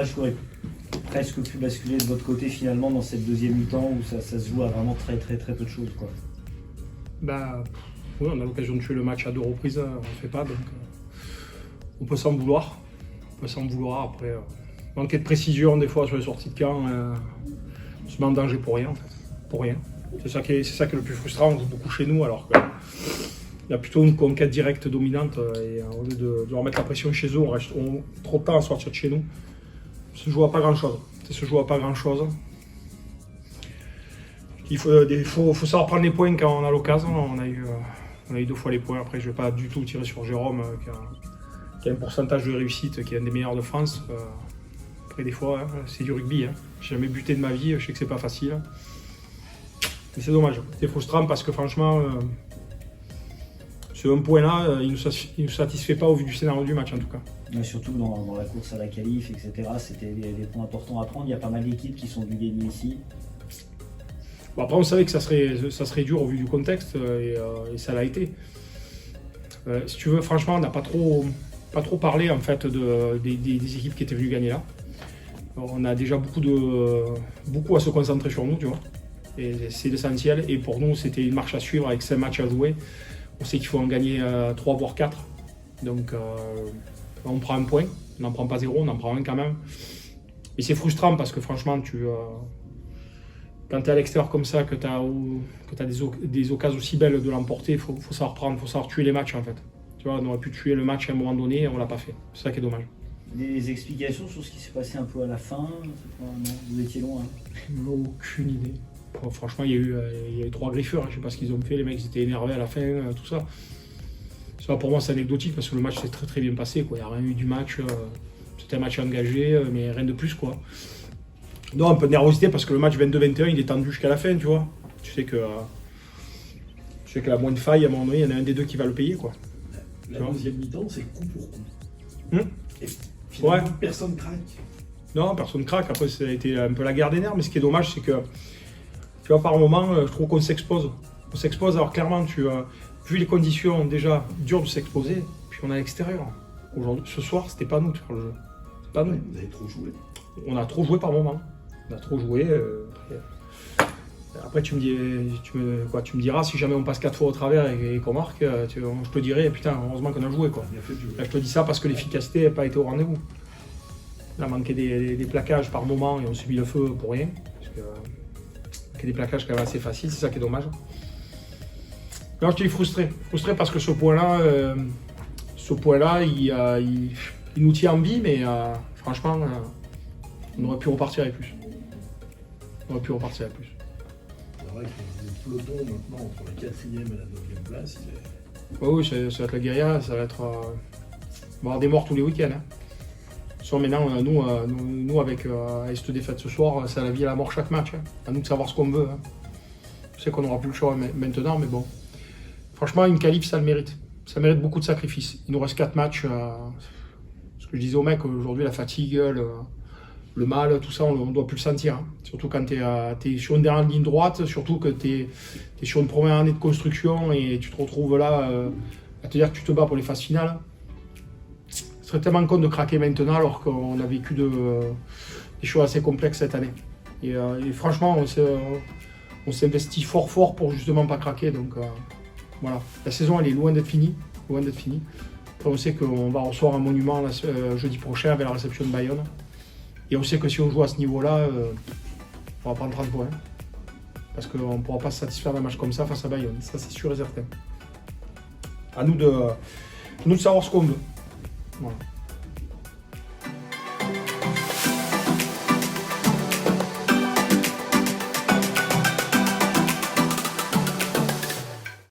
match aurait presque pu basculer de votre côté finalement dans cette deuxième mi-temps où ça se joue à vraiment très peu de choses, quoi. Bah, oui, on a l'occasion de tuer le match à 2 reprises, on ne le fait pas, donc on peut s'en vouloir. Après, manquer de précision des fois sur les sorties de camp, on se met en danger pour rien en fait. Pour rien. C'est ça qui est le plus frustrant, on joue beaucoup chez nous alors qu'il y a plutôt une conquête directe dominante et au lieu de leur mettre la pression chez eux, on reste trop de temps à sortir de chez nous. Ça se joue à pas grand chose. Il faut savoir prendre les points quand on a l'occasion. On a eu 2 fois les points. Après, je ne vais pas du tout tirer sur Jérôme qui a un pourcentage de réussite qui est un des meilleurs de France. Après, des fois, hein, c'est du rugby. Hein. J'ai jamais buté de ma vie, je sais que c'est pas facile. Mais c'est dommage. C'est frustrant parce que franchement, ce 1 point-là, il ne nous satisfait pas au vu du scénario du match en tout cas. Mais surtout dans la course à la qualif, etc. C'était des points importants à prendre. Il y a pas mal d'équipes qui sont venues gagner ici. Bon, après, on savait que ça serait dur au vu du contexte et ça l'a été. Si tu veux, franchement, on n'a pas trop parlé en fait des équipes qui étaient venues gagner là. Alors, on a déjà beaucoup à se concentrer sur nous, tu vois. Et c'est l'essentiel. Et pour nous, c'était une marche à suivre avec 5 matchs à jouer. On sait qu'il faut en gagner 3 voire 4. Donc on prend un point. On n'en prend pas 0, on en prend un quand même. Et c'est frustrant parce que franchement, quand tu es à l'extérieur comme ça, que tu as des occasions aussi belles de l'emporter, il faut savoir prendre, il faut savoir tuer les matchs en fait. Tu vois, on aurait pu tuer le match à un moment donné et on ne l'a pas fait. C'est ça qui est dommage. Des explications sur ce qui s'est passé un peu à la fin? Non, vous étiez loin. Aucune idée. Bon, franchement, il y a eu 3 griffeurs. Je ne sais pas ce qu'ils ont fait. Les mecs ils étaient énervés à la fin, tout ça. Ça pour moi, c'est anecdotique parce que le match s'est très bien passé, quoi. Il n'y a rien eu du match. C'était un match engagé, mais rien de plus, quoi. Non, un peu de nervosité parce que le match 22-21, il est tendu jusqu'à la fin, tu vois. Tu sais que la moindre faille, à un moment donné, il y en a un des deux qui va le payer, quoi. La deuxième mi-temps, c'est coup pour coup. Et Ouais. Personne craque. Non, personne craque. Après, ça a été un peu la guerre des nerfs. Mais ce qui est dommage, c'est que, tu vois, par moment, je trouve qu'on s'expose. On s'expose, alors clairement, vu les conditions déjà dures de s'exposer, puis on est à l'extérieur. Aujourd'hui, ce soir, c'était pas nous de faire le jeu. C'est pas nous. Ouais, vous avez trop joué. On a trop joué par moment. On a trop joué. Après, tu me diras, si jamais on passe 4 fois au travers et qu'on marque, je te dirai, putain, heureusement qu'on a joué, quoi. Il a fait du jeu. Là, je te dis ça parce que l'efficacité n'a pas été au rendez-vous. On a manqué des plaquages par moment et on subit le feu pour rien. Parce que des plaquages quand même assez faciles, c'est ça qui est dommage. Non, je te dis frustré. Frustré parce que ce point-là, il nous tient en vie, mais franchement, on aurait pu repartir avec plus. C'est vrai que le peloton maintenant entre la 4e et la 9e place, il est... Oui, ça va être la guérilla, ça va être... on va avoir des morts tous les week-ends. Hein. Soit maintenant, nous avec cette défaite ce soir, c'est à la vie et à la mort chaque match. Hein. À nous de savoir ce qu'on veut. Hein. Je sais qu'on n'aura plus le choix maintenant, mais bon. Franchement, une qualif, ça le mérite. Ça mérite beaucoup de sacrifices. Il nous reste 4 matchs. Ce que je disais aux mecs, aujourd'hui, la fatigue, le mal, tout ça, on ne doit plus le sentir. Hein. Surtout quand tu es sur une dernière ligne droite, surtout que tu es sur une première année de construction et tu te retrouves là à te dire que tu te bats pour les phases finales. Ce serait tellement con de craquer maintenant alors qu'on a vécu des choses assez complexes cette année. Et franchement, on s'est investi fort pour justement pas craquer. Donc voilà, la saison elle est loin d'être finie. Après, on sait qu'on va recevoir un monument jeudi prochain avec la réception de Bayonne. Et on sait que si on joue à ce niveau-là, on va prendre 30 points. Parce qu'on ne pourra pas se satisfaire d'un match comme ça face à Bayonne. Ça, c'est sûr et certain. À nous de savoir ce qu'on veut. Voilà.